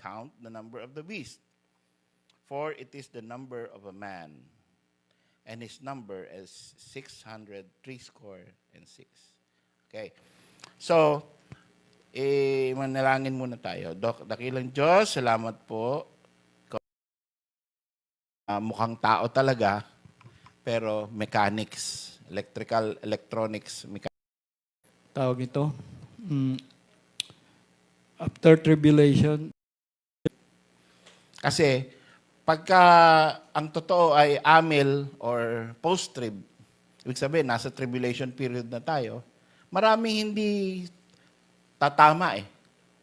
count the number of the beast. For it is the number of a man, and his number is 636. Okay. So, manalangin muna tayo. Dakilang Diyos, salamat po. Mukhang tao talaga, pero mechanics, electrical, electronics, mechanics. Tawag ito. After tribulation. Kasi, pagka ang totoo ay amil or post-trib, ibig sabihin, nasa tribulation period na tayo, maraming hindi tatama eh.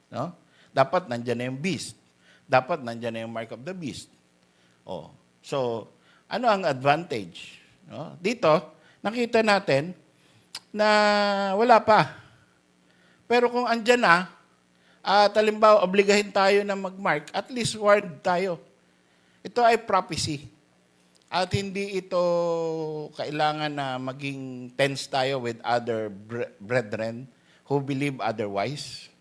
No? Dapat nandyan na yung beast. Dapat nandyan na yung mark of the beast. Oh. So, ano ang advantage? No? Dito, nakita natin na wala pa. Pero kung andyan na, at halimbawa, obligahin tayo na mag-mark, at least warned tayo. Ito ay prophecy. At hindi ito kailangan na maging tense tayo with other brethren who believe otherwise.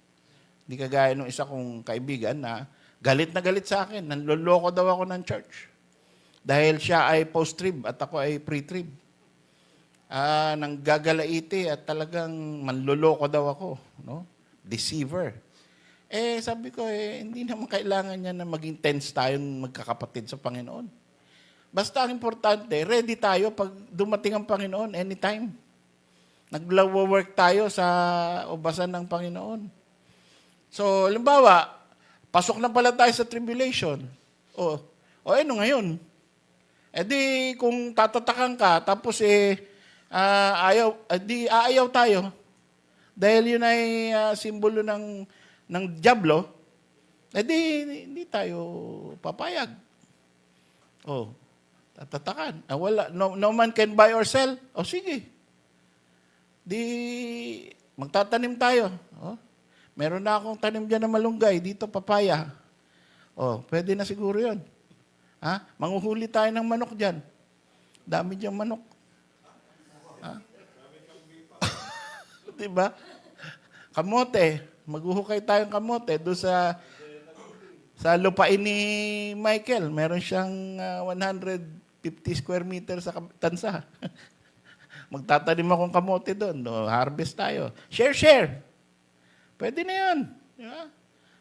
Hindi kagaya nung isa kong kaibigan na galit sa akin. Nanloloko daw ako ng church. Dahil siya ay post-trib at ako ay pre-trib. Nanggagalaiti at talagang manloloko daw ako. No? Deceiver. Sabi ko, hindi naman kailangan niya na maging tense tayong magkakapatid sa Panginoon. Basta ang importante, ready tayo pag dumating ang Panginoon anytime. Naglawo-work tayo sa ubasan ng Panginoon. So, halimbawa, pasok na pala tayo sa tribulation. Ano ngayon? Di kung tatatakan ka, tapos aayaw tayo. Dahil yun ay simbolo ng dyablo, hindi tayo papayag. Tatatakan. Wala. No man can buy or sell. Sige. Di, magtatanim tayo. Meron na akong tanim dyan na malunggay. Dito, papaya. Pwede na siguro yun. Manguhuli tayo ng manok dyan. Dami dyan manok. Diba? Kamote. Maghuhukay tayong kamote doon sa lupain ni Michael. Meron siyang 150 square meters sa tansa. Magtatanim akong kamote doon. Harvest tayo. Share. Pwede na yun. Diba?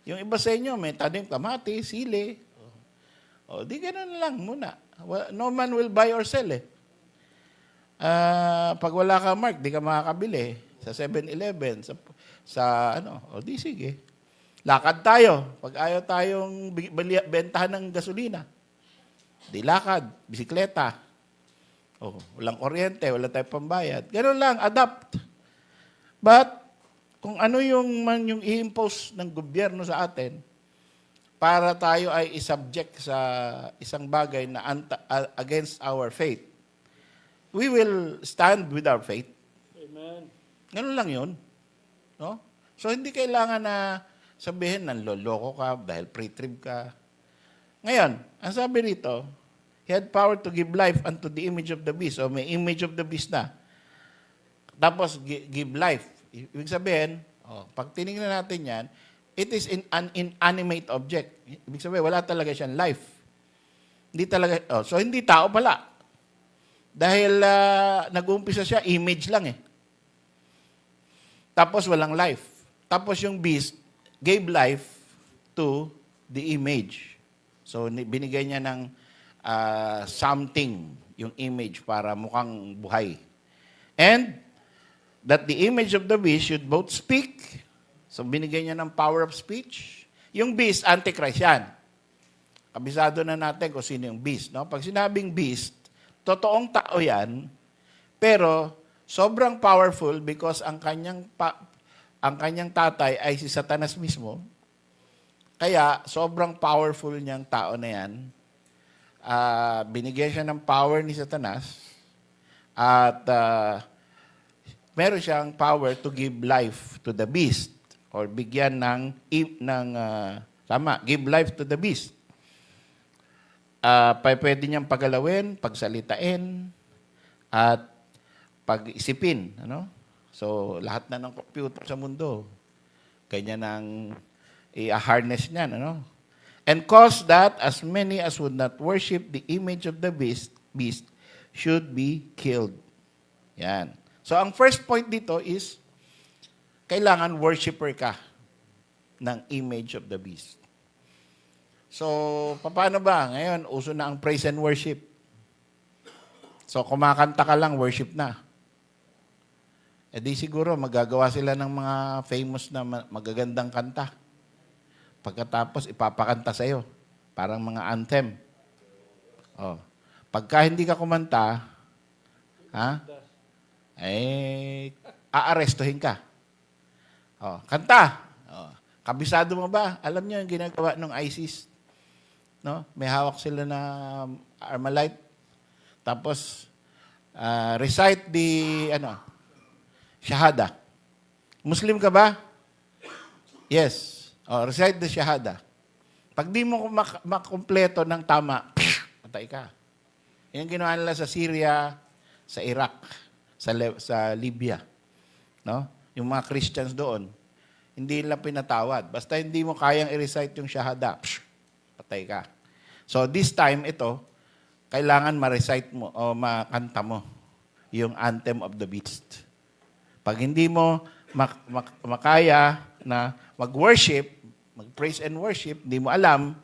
Yung iba sa inyo, may tanim kamati, sili. Di ganun lang muna. No man will buy or sell eh. Pag wala ka mark, di ka makakabili. Sa 7-Eleven, di sige. Lakad tayo. Pag ayaw tayong bentahan ng gasolina, di lakad, bisikleta. Walang kuryente, wala tayong pambayad. Ganun lang, adapt. But, kung ano yung i-impose ng gobyerno sa atin, para tayo ay isubject sa isang bagay na against our faith, we will stand with our faith. Amen. Ganun lang yun. No? So, hindi kailangan na sabihin, nanloloko ka dahil pre-trib ka. Ngayon, ang sabi rito, He had power to give life unto the image of the beast. May image of the beast na. Tapos, give life. Ibig sabihin, pag tinignan natin yan, it is an inanimate object. Ibig sabihin, wala talaga siyang life. Hindi talaga, so hindi tao pala. Dahil nag-uumpisa siya, image lang eh. Tapos walang life. Tapos yung beast gave life to the image. So binigay niya ng something, yung image, para mukhang buhay. And that the image of the beast should both speak. So binigay niya ng power of speech. Yung beast, antichrist yan. Kabisado na natin kung sino yung beast. No? Pag sinabing beast, totoong tao yan, pero sobrang powerful because ang kanyang tatay ay si Satanas mismo. Kaya sobrang powerful niyang tao na yan. Binigyan siya ng power ni Satanas at meron siyang power to give life to the beast or bigyan give life to the beast. Pwede niyang pagalawin, pagsalitain, at pag-isipin. Ano? So, lahat na ng computer sa mundo, ganyan ang i-harness niyan. Ano? And cause that as many as would not worship the image of the beast should be killed. Yan. So ang first point dito is, kailangan worshiper ka ng image of the beast. So, paano ba? Ngayon, uso na ang praise and worship. So, kumakanta ka lang, worship na. E di siguro, magagawa sila ng mga famous na magagandang kanta. Pagkatapos, ipapakanta sa'yo. Parang mga anthem. Oh. Pagka hindi ka kumanta, aarestuhin ka. Oh, kanta. Oh. Kabisado mo ba? Alam niyo yung ginagawa ng ISIS? No? May hawak sila na Armalite. Tapos, recite the, Shahada. Muslim ka ba? Yes. Oh, recite the Shahada. Pag di mo makumpleto ng tama, patay ka. Yan ginawa nila sa Syria, sa Iraq, sa Libya. No? Yung mga Christians doon, hindi nila pinatawad. Basta hindi mo kayang i-recite yung Shahada, patay ka. So this time, ito, kailangan ma-recite mo o makanta mo yung Anthem of the Beast. Pag hindi mo makaya na mag-worship, mag-praise and worship, hindi mo alam,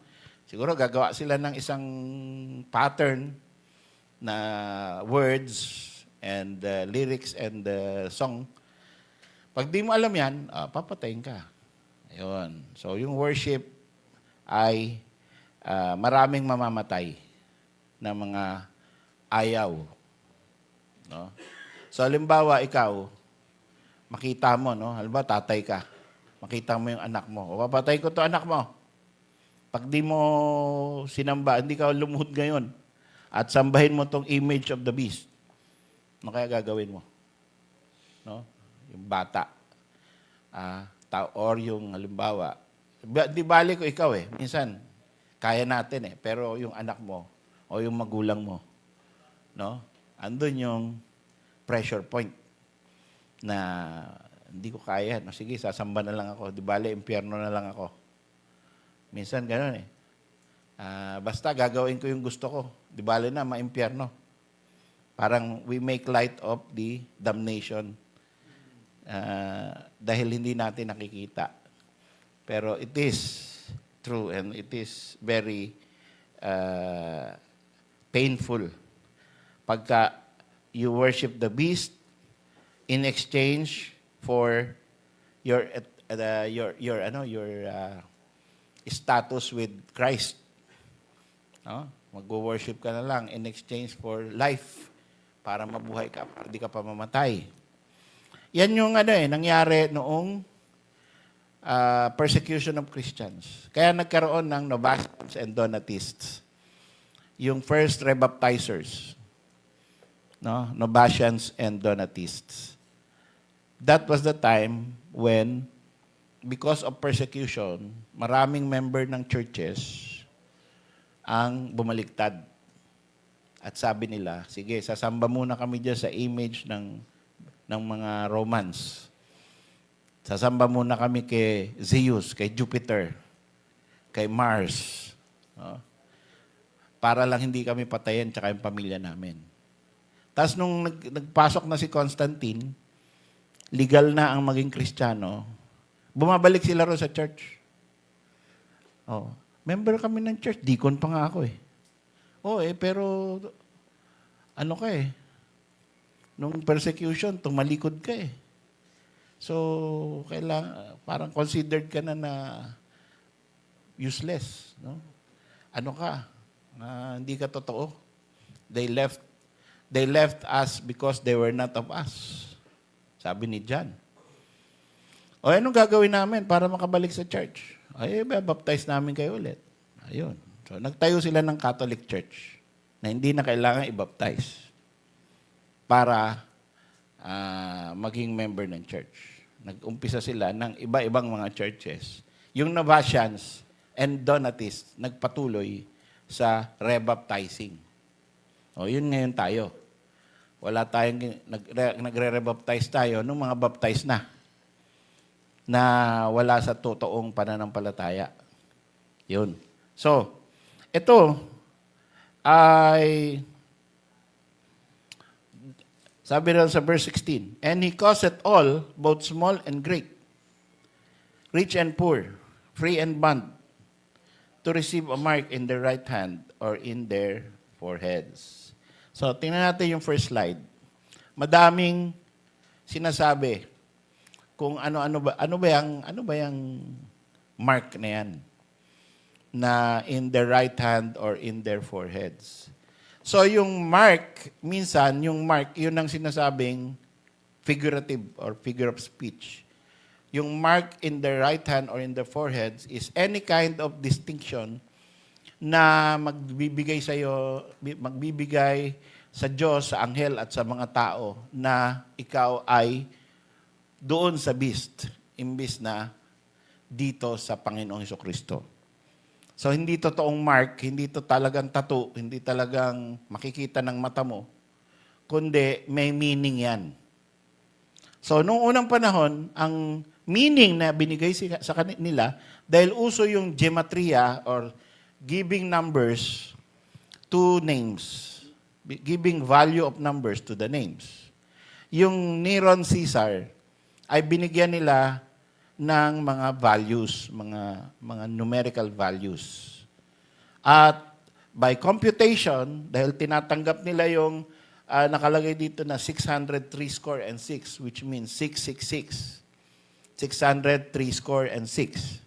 siguro gagawa sila ng isang pattern na words and lyrics and song. Pag di mo alam yan, papatayin ka. Ayun. So yung worship ay maraming mamamatay na mga ayaw. No? So halimbawa, ikaw, makita mo, no? Halimbawa, tatay ka. Makita mo yung anak mo. O, papatay ko to anak mo. Pag di mo sinamba, hindi ka lumuhod ngayon. At sambahin mo tong image of the beast. Ano kaya gagawin mo? No? Yung bata. Or yung halimbawa. Di bali ko ikaw eh. Minsan, kaya natin eh. Pero yung anak mo o yung magulang mo, no? Andun yung pressure point na hindi ko kaya. No, sige, sasamba na lang ako. Di bale, impyerno na lang ako. Minsan gano'n eh. Basta gagawin ko yung gusto ko. Di bale na, maimpyerno. Parang we make light of the damnation dahil hindi natin nakikita. Pero it is true and it is very painful pagka you worship the beast in exchange for your status with Christ. No? Mag-worship ka na lang in exchange for life para mabuhay ka, para di ka pa mamatay. Yan yung nangyari noong persecution of Christians. Kaya nagkaroon ng Novatians and Donatists. Yung first rebaptizers. No? Novatians and Donatists. That was the time when, because of persecution, maraming member ng churches ang bumaligtad. At sabi nila, sige, sasamba muna kami dyan sa image ng mga Romans. Sasamba muna kami kay Zeus, kay Jupiter, kay Mars. No? Para lang hindi kami patayin tsaka yung pamilya namin. Tapos nung nagpasok na si Constantine, legal na ang maging Kristiyano, bumabalik sila ro sa church. Oh, member kami ng church, deacon pa nga ako eh. Pero ano ka eh, nung persecution, tumalikod ka eh. So, parang considered ka na useless. No? Ano ka? Hindi ka totoo. They left us because they were not of us. Sabi ni John. Anong gagawin namin para makabalik sa church? Baptize namin kayo ulit. Ayun. So, nagtayo sila ng Catholic Church na hindi na kailangan i-baptize para maging member ng church. Nag-umpisa sila ng iba-ibang mga churches. Yung Novatians and Donatists nagpatuloy sa rebaptizing. Yun ngayon tayo. Wala tayong nagre-rebaptize tayo nung mga baptize na wala sa totoong pananampalataya. Yun. So, ito ay, sabi rin sa verse 16, and he causeth all, both small and great, rich and poor, free and bond, to receive a mark in their right hand or in their foreheads. So, tingnan natin yung first slide. Madaming sinasabi kung ano ba yung mark na yan na in their right hand or in their foreheads. So, yung mark, minsan, yung mark, yun ang sinasabing figurative or figure of speech. Yung mark in the right hand or in the foreheads is any kind of distinction na magbibigay sa Diyos, sa anghel at sa mga tao na ikaw ay doon sa beast, imbis na dito sa Panginoong Hesukristo. So, hindi totoong mark, hindi to talagang tattoo, hindi talagang makikita ng mata mo, kundi may meaning yan. So, nung unang panahon, ang meaning na binigay sa kanila, dahil uso yung gematria or giving numbers to names, giving value of numbers to the names. Yung Neron Caesar ay binigyan nila ng mga values, mga numerical values. At by computation, dahil tinatanggap nila yung nakalagay dito na 603 score and 6, which means 666. 603 score and 6.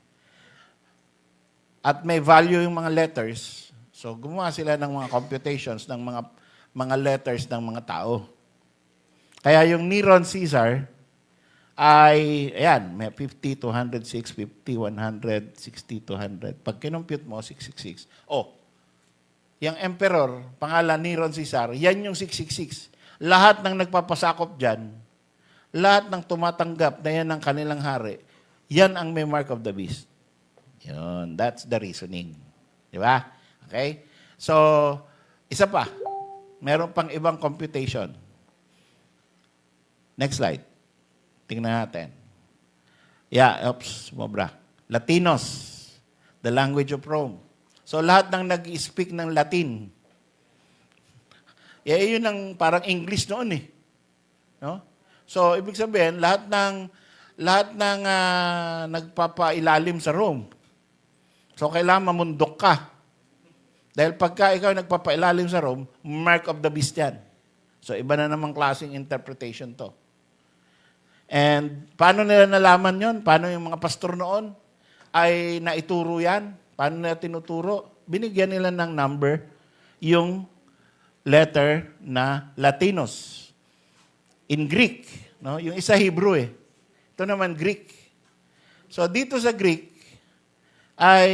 At may value yung mga letters. So gumawa sila ng mga computations ng mga letters ng mga tao. Kaya yung Neron Caesar ay, ayan, may 50, 206, 50, 100, 60, 200. Pag kinumpute mo, 666. Oh, yung emperor, pangalan Neron Caesar, yan yung 666. Lahat ng nagpapasakop dyan, lahat ng tumatanggap na yan ng kanilang hari, yan ang may mark of the beast. Yun, that's the reasoning. Di ba? Okay? So, isa pa. Meron pang ibang computation. Next slide. Tingnan natin. Yeah, sumobra. Latinos, the language of Rome. So, lahat ng nag-speak ng Latin, yun ang parang English noon eh. No? So, ibig sabihin, lahat ng nagpapailalim sa Rome. So, kailangan mamundok ka. Dahil pagka ikaw nagpapailalim sa Rome, mark of the beast yan. So, iba na namang klaseng interpretation to. And paano nila nalaman yon? Paano yung mga pastor noon ay naituro yan? Paano nila tinuturo? Binigyan nila ng number yung letter na Latinos. In Greek. No? Yung isa Hebrew eh. Ito naman Greek. So dito sa Greek ay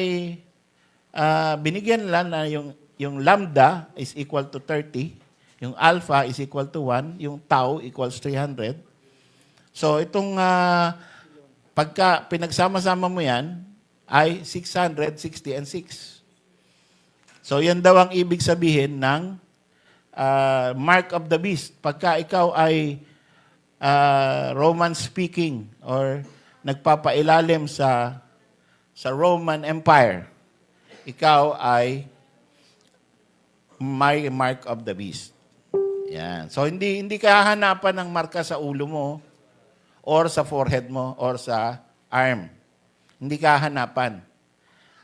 binigyan nila na yung lambda is equal to 30, yung alpha is equal to 1, yung tau equals 300. So itong pagka pinagsama-sama mo yan ay 660 and 6. So yan daw ang ibig sabihin ng mark of the beast. Pagka ikaw ay Roman speaking or nagpapailalim sa Roman Empire, ikaw ay may mark of the beast. Yan. So hindi ka hahanapan ng marka sa ulo mo or sa forehead mo or sa arm. Hindi ka hahanapan.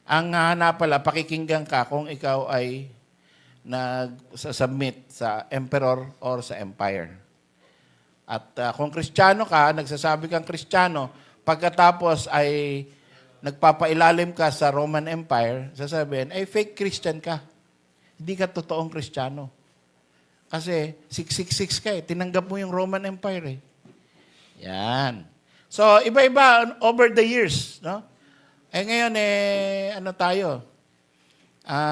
Ang hahanapan lang, pakikinggan ka kung ikaw ay nagsasubmit sa emperor or sa empire. At kung Kristiyano ka, nagsasabi kang Kristiyano, pagkatapos ay nagpapailalim ka sa Roman Empire, sasabihin, ay fake Christian ka. Hindi ka totoong Kristiyano. Kasi 666 ka eh. Tinanggap mo yung Roman Empire eh. Yan. So, iba-iba over the years. No? Ngayon ano tayo?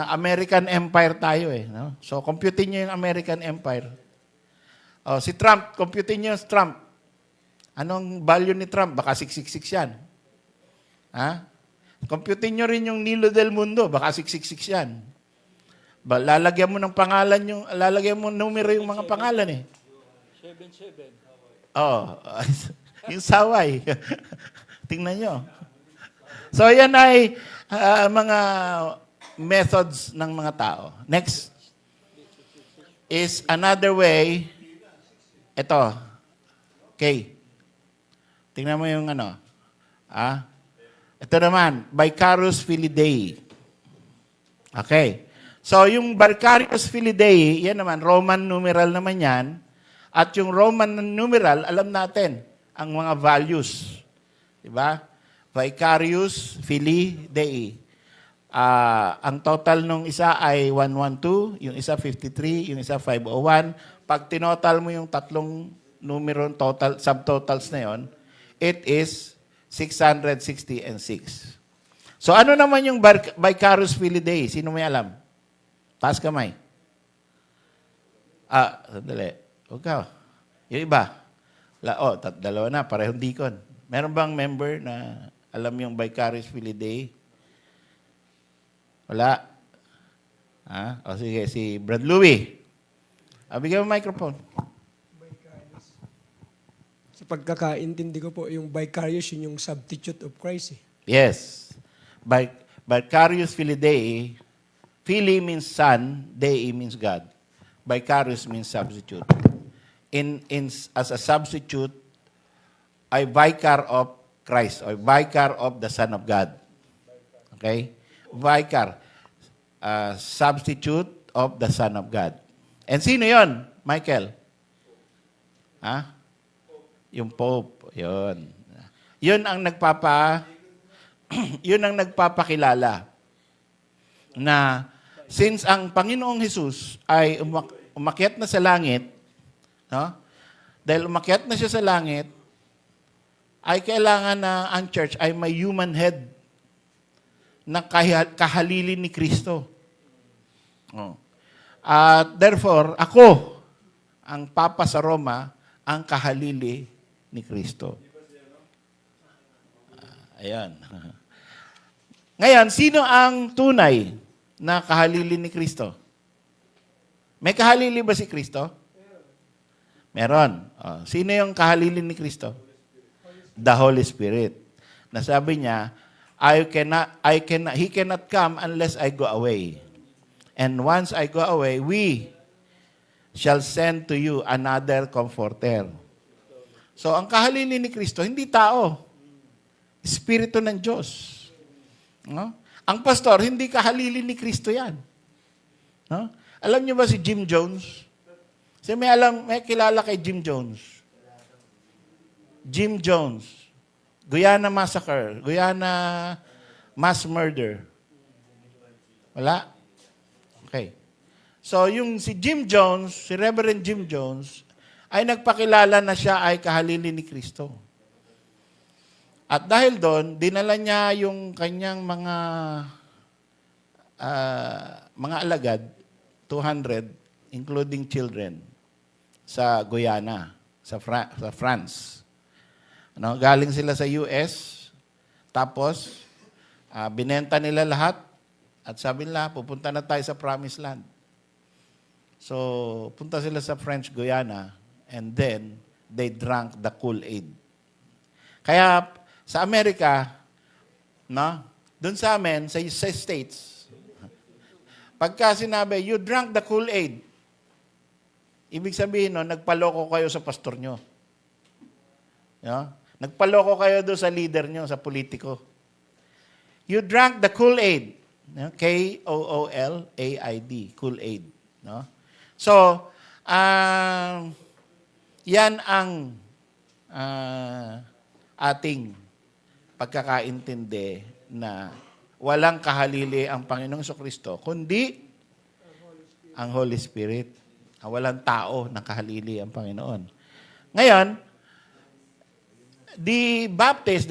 American Empire tayo eh. No? So, computin nyo yung American Empire. Si Trump, computin nyo yung Trump. Anong value ni Trump? Baka 666 yan. Ha? Computin nyo rin yung Nilo del Mundo. Baka 666 yan. Lalagyan mo ng pangalan lalagyan mo numero yung mga pangalan eh. 77. Oh, yung saway. Tingnan nyo. So yan ay methods ng mga tao. Next is another way. Ito. Okay. Tingnan mo yung ano. Ito naman, vicarious filii. Okay. So, yung vicarious filii, yan naman, Roman numeral naman yan. At yung Roman numeral, alam natin, ang mga values. Diba? Vicarious filii Dei. Ang total nung isa ay 112, yung isa 53, yung isa 501. Pag tinotal mo yung tatlong numero total, subtotals na yon, it is 660 and 6. So ano naman yung vicarious filii Dei? Sino may alam? Taas kamay. Sandali. Huwag ka. Yung iba. Dalawa na, parehong deacon. Meron bang member na alam yung vicarious filii Dei? Wala. O sige, si Brad Louie. Bigyan mo microphone. Sa pagkakaintindi ko po, yung vicarious, yun yung substitute of Christ. Yes. Vicarious filii Dei. Filii means son, Dei means God. Vicarious means substitute. As a substitute, ay vicar of Christ or vicar of the Son of God. Okay? Vicar. Substitute of the Son of God. And sino yon, Michael? Yung Pope. Yun. Yun ang nagpapakilala na since ang Panginoong Hesus ay umakyat na sa langit, no? Dahil umakyat na siya sa langit, ay kailangan na ang church ay may human head na kahalili ni Kristo. Therefore, ako, ang Papa sa Roma, ang kahalili ni Kristo. Ayan. Ngayon, sino ang tunay na kahalili ni Kristo? May kahalili ba si Kristo? Meron. Sino yung kahalili ni Kristo? The Holy Spirit. Nasabi niya, He cannot come unless I go away. And once I go away, we shall send to you another comforter. So, ang kahalili ni Kristo, hindi tao. Espiritu ng Diyos. No? Ang pastor, hindi kahalili ni Kristo yan. No? Alam niyo ba si Jim Jones? Kasi may kilala kay Jim Jones. Jim Jones. Guyana Massacre. Guyana Mass Murder. Wala? Okay. So, yung si Jim Jones, si Reverend Jim Jones, ay nagpakilala na siya ay kahalili ni Kristo. At dahil doon, dinala niya yung kanyang mga alagad, 200, including children, sa Guyana, sa France. Galing sila sa US, tapos binenta nila lahat, at sabi nila, pupunta na tayo sa Promised Land. So, punta sila sa French Guyana, and then, they drank the Kool-Aid. Kaya, sa Amerika, doon sa amin, sa States, pagka sinabi, you drank the Kool-Aid, ibig sabihin, nagpaloko kayo sa pastor nyo. Nagpaloko kayo doon sa leader nyo, sa politiko. You drank the Kool-Aid. Koolaid. Kool-Aid. So, yan ang ating pagkakaintindi na walang kahalili ang Panginoong Jesucristo, kundi ang Holy Spirit. Walang tao na kahalili ang Panginoon. Ngayon, the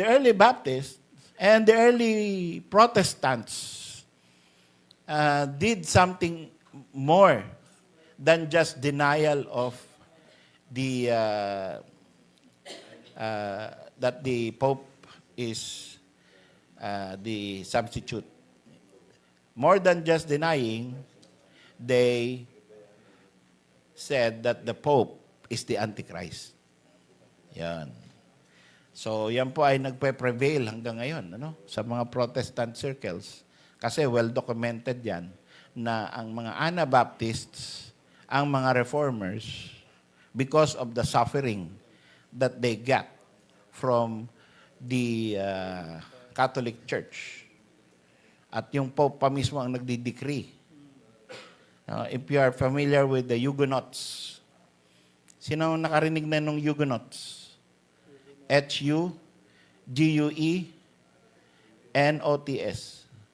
early Baptists, and the early Protestants did something more than just denial of that the Pope is the substitute. More than just denying, they said that the Pope is the Antichrist. Yan. So, yan po ay nagpe-prevail hanggang ngayon, sa mga Protestant circles. Kasi well-documented yan na ang mga Anabaptists, ang mga Reformers, because of the suffering that they got from the Catholic Church. At yung Pope pa mismo ang nagdi-decree. If you are familiar with the Huguenots, sino ang nakarinig na nung Huguenots? Huguenots.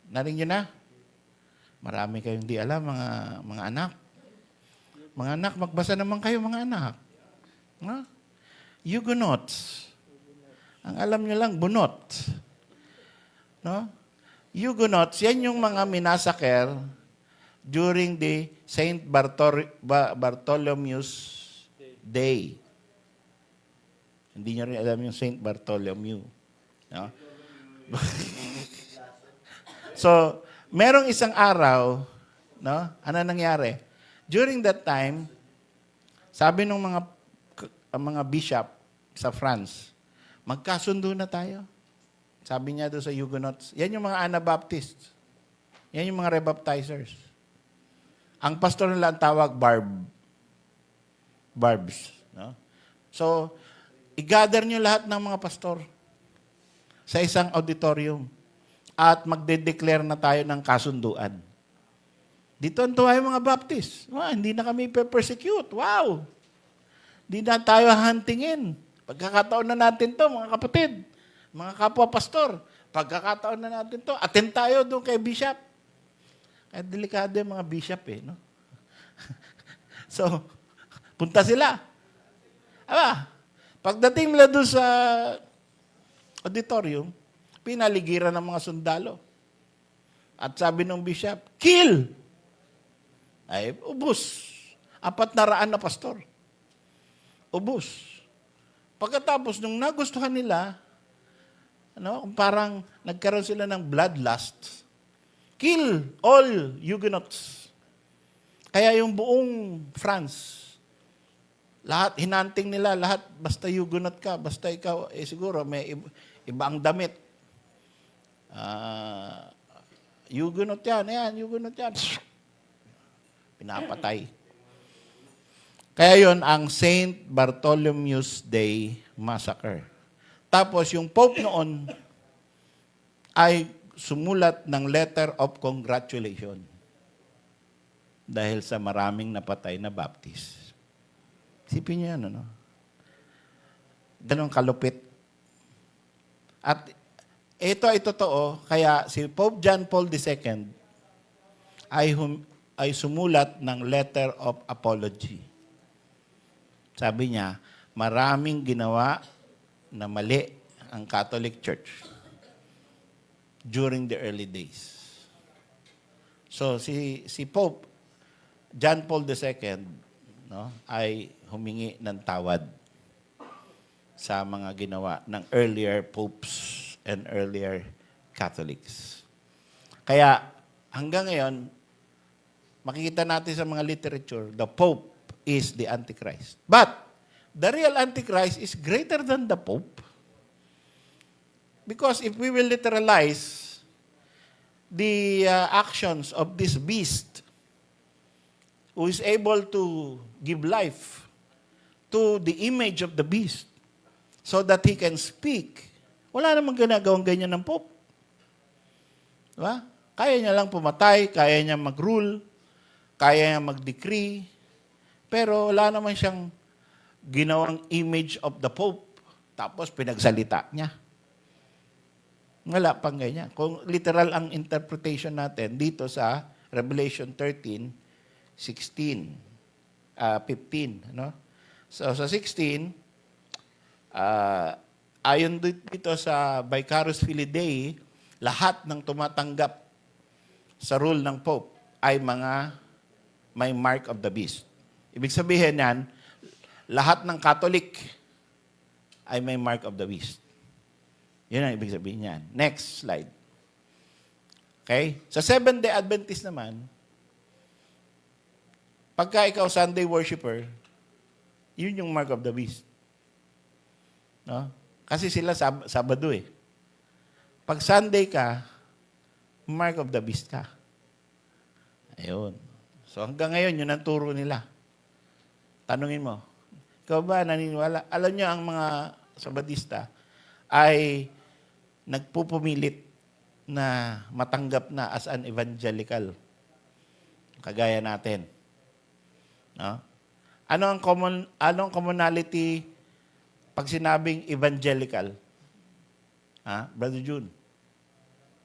Narinig nyo na? Marami kayong di alam, mga anak. Mga anak, magbasa naman kayo, mga anak. Huguenots. Ang alam nyo lang, bunot. No? Huguenots, yan yung mga minasaker during the Saint Bartholomew's Day. Hindi nyo rin alam yung Saint Bartholomew. No? So, merong isang araw, no? Ano nangyari? During that time, sabi ng mga bishop sa France, magkasundo na tayo. Sabi niya doon sa Huguenots, yan yung mga Anabaptists. Yan yung mga rebaptizers. Ang pastor nila ang tawag Barbs. No? So, i-gather nyo lahat ng mga pastor sa isang auditorium at magde-declare na tayo ng kasunduan. Dito ang tuwa yung mga Baptist. Hindi na kami persecute. Wow! Hindi na tayo huntingin. Pagkakataon na natin to, mga kapatid, mga kapwa-pastor, pagkakataon na natin to, attend tayo doon kay bishop. Kaya delikado yung mga bishop no? So, punta sila. Pagdating nila doon sa auditorium, pinaligiran ng mga sundalo. At sabi ng bishop, kill! Ay, ubos. 400 na pastor. Ubos. Pagkatapos, nung nagustuhan nila, parang nagkaroon sila ng bloodlust, kill all Huguenots. Kaya yung buong France, lahat, hinanting nila, lahat, basta Huguenot ka, basta ikaw, siguro, may iba ang damit. Huguenot yan, Huguenot yan. Pinapatay. Kaya yon ang Saint Bartholomew's Day Massacre. Tapos yung Pope noon ay sumulat ng letter of congratulation dahil sa maraming napatay na Baptist. Isipin niyo yan, Ganong kalupit. At ito ay totoo, kaya si Pope John Paul II ay sumulat ng letter of apology. Sabi niya, maraming ginawa na mali ang Catholic Church during the early days. So si Pope John Paul II ay humingi ng tawad sa mga ginawa ng earlier popes and earlier Catholics. Kaya hanggang ngayon, makikita natin sa mga literature, the Pope is the Antichrist. But the real Antichrist is greater than the Pope. Because if we will literalize the actions of this beast who is able to give life to the image of the beast so that he can speak, wala namang ginagawang ganyan ng Pope. Diba? Kaya niya lang pumatay, kaya niya mag-rule, kaya niya mag-decree, pero wala naman siyang ginawang image of the Pope. Tapos pinagsalita niya. Wala pang ganyan. Kung literal ang interpretation natin dito sa Revelation 13, 16, 15. So sa 16, ayon dito sa Vicarious Filii Dei, lahat ng tumatanggap sa rule ng Pope ay may mark of the beast. Ibig sabihin yan, lahat ng Catholic ay may mark of the beast. Yun ang ibig sabihin yan. Next slide. Okay? Sa Seventh-day Adventist naman, pagka ikaw Sunday worshiper, yun yung mark of the beast. No? Kasi sila Sabado eh. Pag Sunday ka, mark of the beast ka. Ayun. So hanggang ngayon, yun ang turo nila. Tanungin mo, ikaw ba naniniwala? Alam niyo, ang mga Sabadista ay nagpupumilit na matanggap na as an evangelical. Kagaya natin. No? Anong commonality pag sinabing evangelical? Ha? Brother June.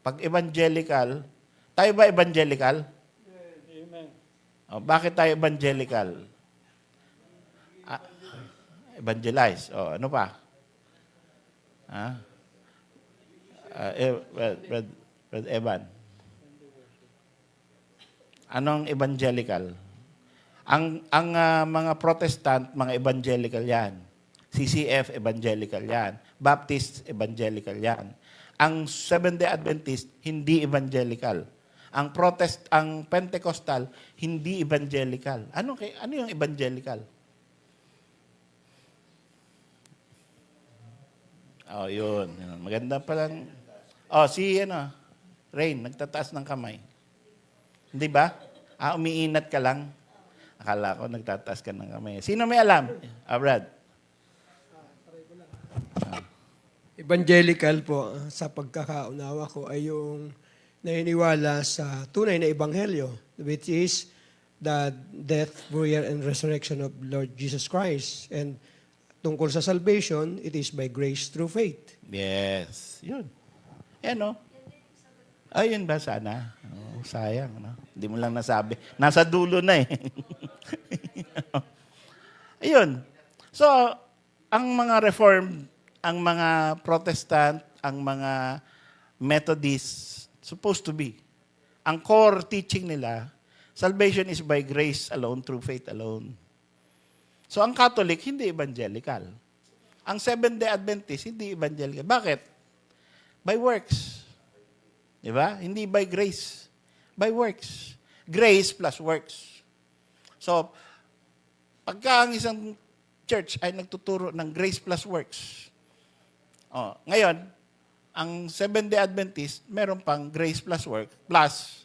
Pag evangelical, tayo ba evangelical? Amen. O, bakit tayo evangelical? Evangelize. O, ano pa? Ha? Brother Evan. Anong evangelical? Ang mga Protestant, mga evangelical yan. CCF, evangelical yan. Baptist, evangelical yan. Ang Seventh-day Adventist, hindi evangelical. Ang Pentecostal, hindi evangelical. Ano yung evangelical? Oh, yun. Maganda palang. Oh, Rain, nagtataas ng kamay. Hindi ba? Umiinat ka lang. Akala ko nagtataas ka ng kamay. Sino may alam? Brad. Evangelical po, sa pagkakaunawa ko, ay yung naniniwala sa tunay na ebanghelyo, which is the death, burial, and resurrection of Lord Jesus Christ. And tungkol sa salvation, it is by grace through faith. Yes. Yun. Yan, no? Ayun ba sana? Oh, sayang, no? Hindi mo lang nasabi. Nasa dulo na eh. Ayun. So, ang mga Reformed, ang mga Protestant, ang mga Methodist, supposed to be. Ang core teaching nila, salvation is by grace alone, through faith alone. So, ang Catholic, hindi evangelical. Ang Seventh-day Adventist, hindi evangelical. Bakit? By works. Di ba? Hindi by grace. By works. Grace plus works. So, pagka ang isang church ay nagtuturo ng grace plus works, ngayon, ang Seventh-day Adventist, meron pang grace plus work, plus,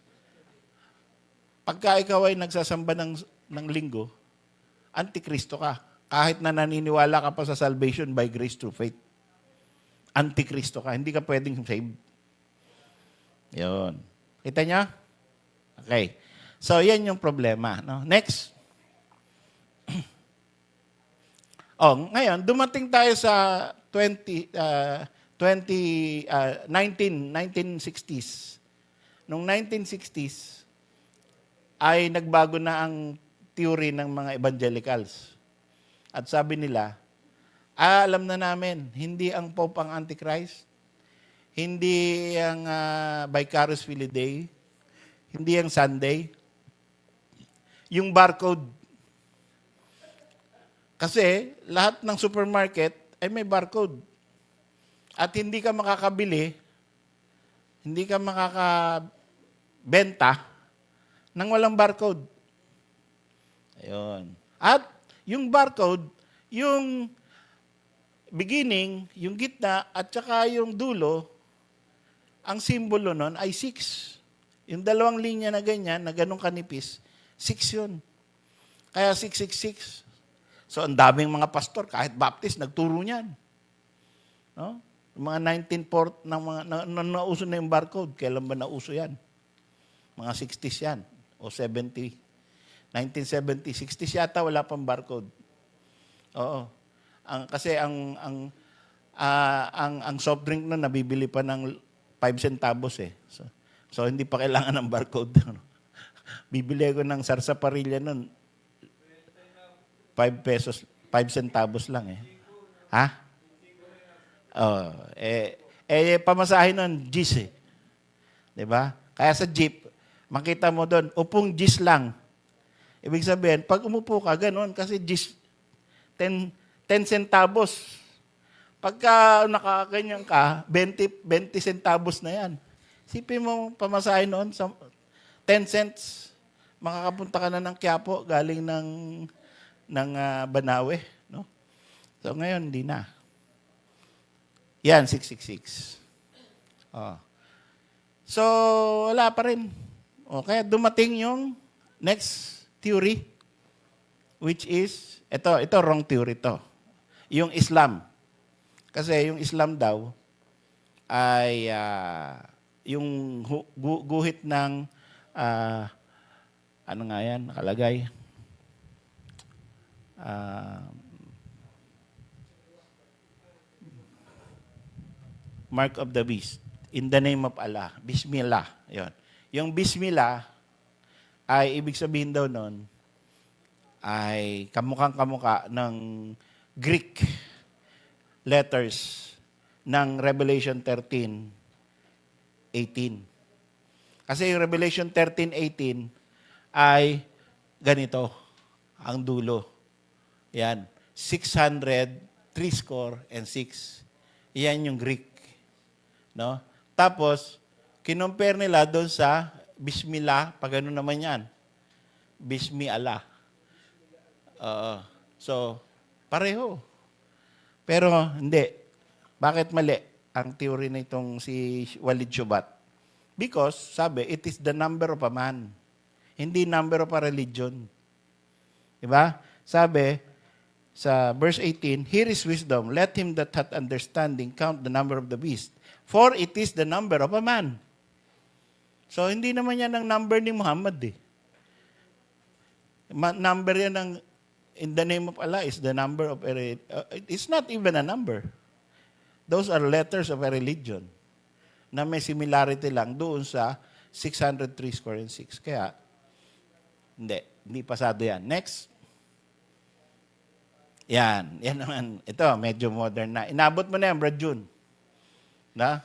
pagka ikaw ay nagsasamba ng linggo, antikristo ka. Kahit na naniniwala ka pa sa salvation by grace through faith. Antikristo ka. Hindi ka pwedeng save. Yun. Kita niya? Okay. So, yan yung problema. No? Next. Ngayon, dumating tayo sa 1960s. Noong 1960s, ay nagbago na ang theory ng mga evangelicals. At sabi nila, alam na namin, hindi ang Pope ang Antichrist, hindi ang Vicarious Filidae, hindi ang Sunday, yung barcode. Kasi lahat ng supermarket ay may barcode. At hindi ka makakabili, hindi ka makakabenta nang walang barcode. Ayun. At yung barcode, yung beginning, yung gitna, at saka yung dulo, ang simbolo nun ay 6. Yung dalawang linya na ganyan, na ganong kanipis, 6 yun. Kaya 666. So, ang daming mga pastor, kahit Baptist, nagturo niyan. No? Yung mga 1940, nauso na yung barcode. Kailan ba nauso yan? Mga 60s yan. O 70. 1970, 60s yata, wala pang barcode. Oo. Kasi ang soft drink na nabibili pa ng 5 centavos eh. So hindi pa kailangan ng barcode. Bibili ko ng sarsaparilla nun, 5 pesos, 5 centavos lang eh. Ha? Pamasahin nun, G's eh. 'Di ba? Kaya sa jeep, makita mo doon, upong G's lang. Ibig sabihin, pag umupo ka, gano'n, kasi G's, 10 centavos. Pagka nakaganyan ka, 20 centavos na yan. Sipin mo, pamasahin noon, 10 cents, makakapunta ka na ng Quiapo, galing ng Banawe. No? So ngayon, hindi na. Yan, 666. So, wala pa rin. O, kaya dumating yung next theory, which is, ito wrong theory to. Yung Islam. Kasi yung Islam daw ay yung guhit ng, ano nga yan, nakalagay? Mark of the beast. In the name of Allah. Bismillah. Yun. Yung Bismillah, ay ibig sabihin daw nun, ay kamukhang-kamukha ng Greek letters ng Revelation 13:18. Kasi yung Revelation 13:18 ay ganito, ang dulo. Yan. 603 Yan yung Greek. No? Tapos, kinompare nila doon sa Bismillah, pag ano naman yan. Bismi Allah. So, pareho. Pero hindi. Bakit mali ang theory na itong si Walid Shoebat? Because, sabi, it is the number of a man. Hindi number of a religion. Diba? Sabi, sa verse 18, here is wisdom. Let him that hath understanding count the number of the beast. For it is the number of a man. So, hindi naman yan ang number ni Muhammad eh. Number yan ng, in the name of Allah is the number of a, it's not even a number. Those are letters of a religion na may similarity lang doon sa 603 Kaya, hindi pasado yan. Next. Yan naman. Ito, medyo modern na. Inabot mo na yan, Brad June. Na?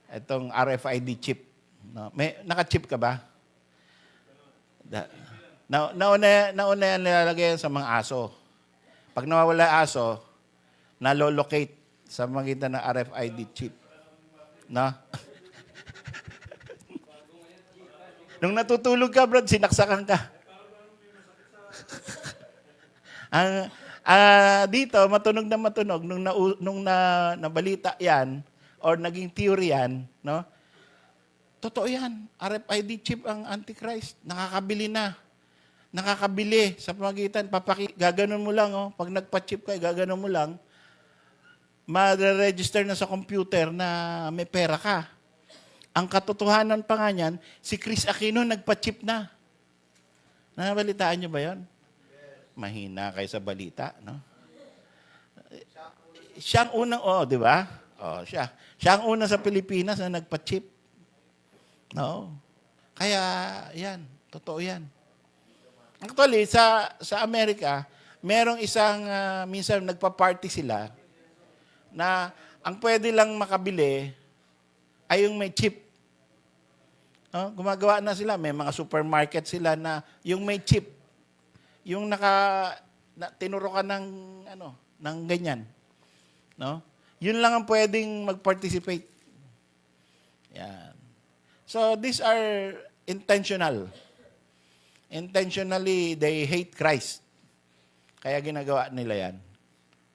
Itong RFID chip. No? Naka-chip ka ba? Nauna yan nilalagay yan sa mga aso. Pag nawawala aso, nalolocate sa magitan ng RFID chip. No? Nung natutulog ka, Brad, sinaksakan ka. Dito, matunog na matunog, nung nabalita yan, or naging theory yan, no? Totoo yan. RFID chip ang Antichrist. Nakakabili na. Nakakabili sa pamagitan. Gaganon mo lang, oh. Pag nagpa-chip ka, gaganon mo lang, ma-register na sa computer na may pera ka. Ang katotohanan pa nga niyan, si Chris Aquino nagpa-chip na. Nabalitaan niyo ba yan? Mahina kayo sa balita, no? Siya ang unang, di ba? Siya. Siya ang unang sa Pilipinas na nagpa-chip. No? Kaya, yan. Totoo yan. Actually, sa Amerika, merong isang, minsan nagpa-party sila na ang pwede lang makabili ay yung may chip. No? Gumagawa na sila. May mga supermarket sila na yung may chip. Yung tinuro ka ng, ng ganyan. No? Yun lang ang pwedeng mag-participate. Yan. So, these are intentional. Intentionally, they hate Christ. Kaya ginagawa nila yan.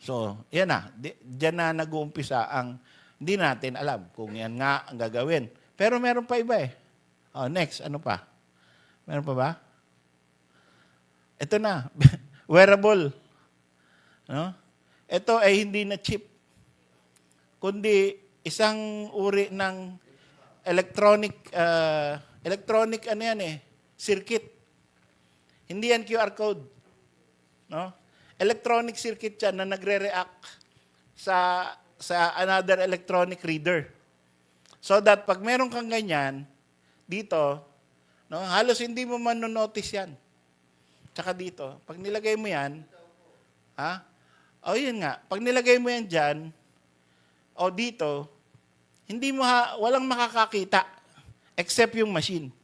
So, yan na. Diyan na nag-uumpisa ang, hindi natin alam kung yan nga ang gagawin. Pero meron pa iba eh. Next, ano pa? Meron pa ba? Ito na. Wearable. No? Ito ay hindi na chip. Kundi isang uri ng electronic ano yan eh, circuit. Hindi yan QR code. No? Electronic circuit yan na nagre-react sa another electronic reader. So that pag meron kang ganyan, dito, no, halos hindi mo man-notice yan. Tsaka dito, pag nilagay mo yan, yun nga, pag nilagay mo yan dyan, o dito, hindi mo walang makakakita except yung machine.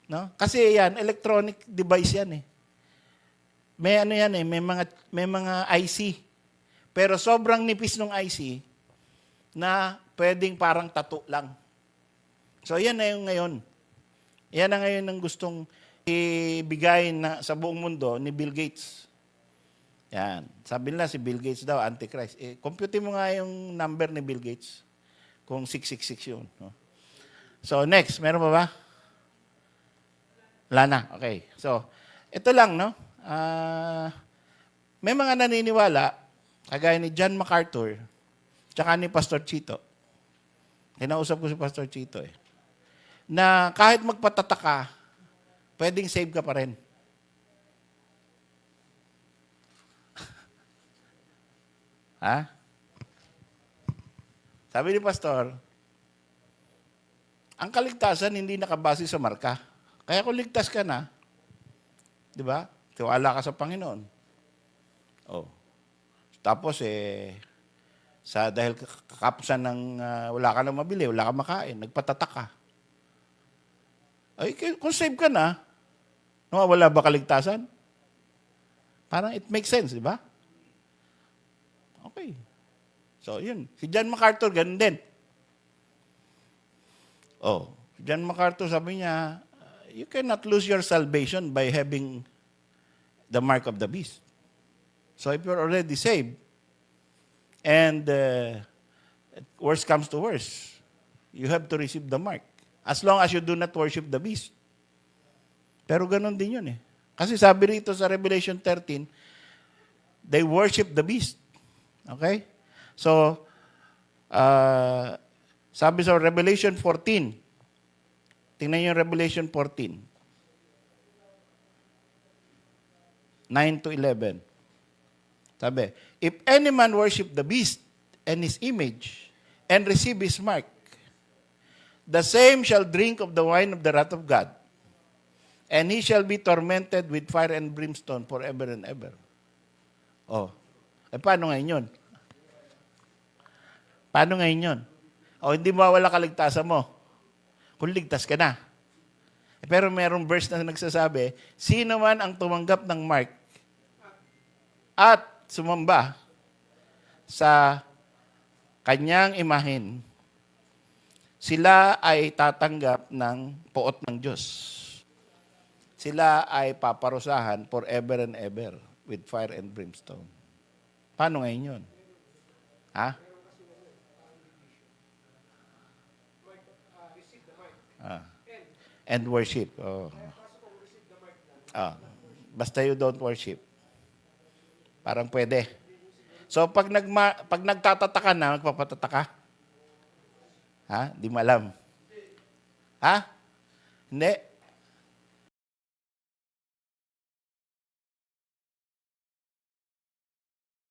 No? Kasi yan, electronic device yan eh. May ano yan eh, may mga IC. Pero sobrang nipis ng IC na pwedeng parang tattoo lang. So yan na yung ngayon. Yan na ngayon ang gustong ibigay na sa buong mundo ni Bill Gates. Yan. Sabi nila si Bill Gates daw, Antichrist. Compute mo nga yung number ni Bill Gates. Kung 666 yun. No? So, next. Meron pa ba? Wala na. Okay. So, ito lang, no? May mga naniniwala, kagaya ni John MacArthur, tsaka ni Pastor Chito. Kinausap ko si Pastor Chito na kahit magpatataka, pwedeng save ka pa rin. Ha? Sabi ni Pastor, ang kaligtasan hindi nakabase sa marka. Kaya kung ligtas ka na, di ba? Tiwala ka sa Panginoon. Oh. Tapos dahil kakapusan ng wala ka na mabili, wala ka makain, nagpatataka. Ay, kung save ka na, wala ba kaligtasan? Parang it makes sense, di ba? Okay. So, yun. Si John MacArthur, ganun din. Oh, si John MacArthur sabi niya, you cannot lose your salvation by having the mark of the beast. So, if you're already saved, and worst comes to worst, you have to receive the mark. As long as you do not worship the beast. Pero ganun din yun Kasi sabi rito sa Revelation 13, they worship the beast. Okay? So, sabi sa Revelation 14, tingnan yung Revelation 14, 9 to 11. Sabi, if any man worship the beast and his image and receive his mark, the same shall drink of the wine of the wrath of God, and he shall be tormented with fire and brimstone forever and ever. Oh, paano ngayon yun? Paano ngayon yun? O, hindi mawala kaligtasan mo. Kung ligtas ka na. Pero merong verse na nagsasabi, sino man ang tumanggap ng mark at sumamba sa kanyang imahin, sila ay tatanggap ng poot ng Diyos. Sila ay paparusahan forever and ever with fire and brimstone. Paano ngayon yun? Ha? And worship. Oh. Basta you don't worship. Parang pwede. So, pag nagtatataka na, magpapatataka? Ha? Di mo alam. Ha? Hindi.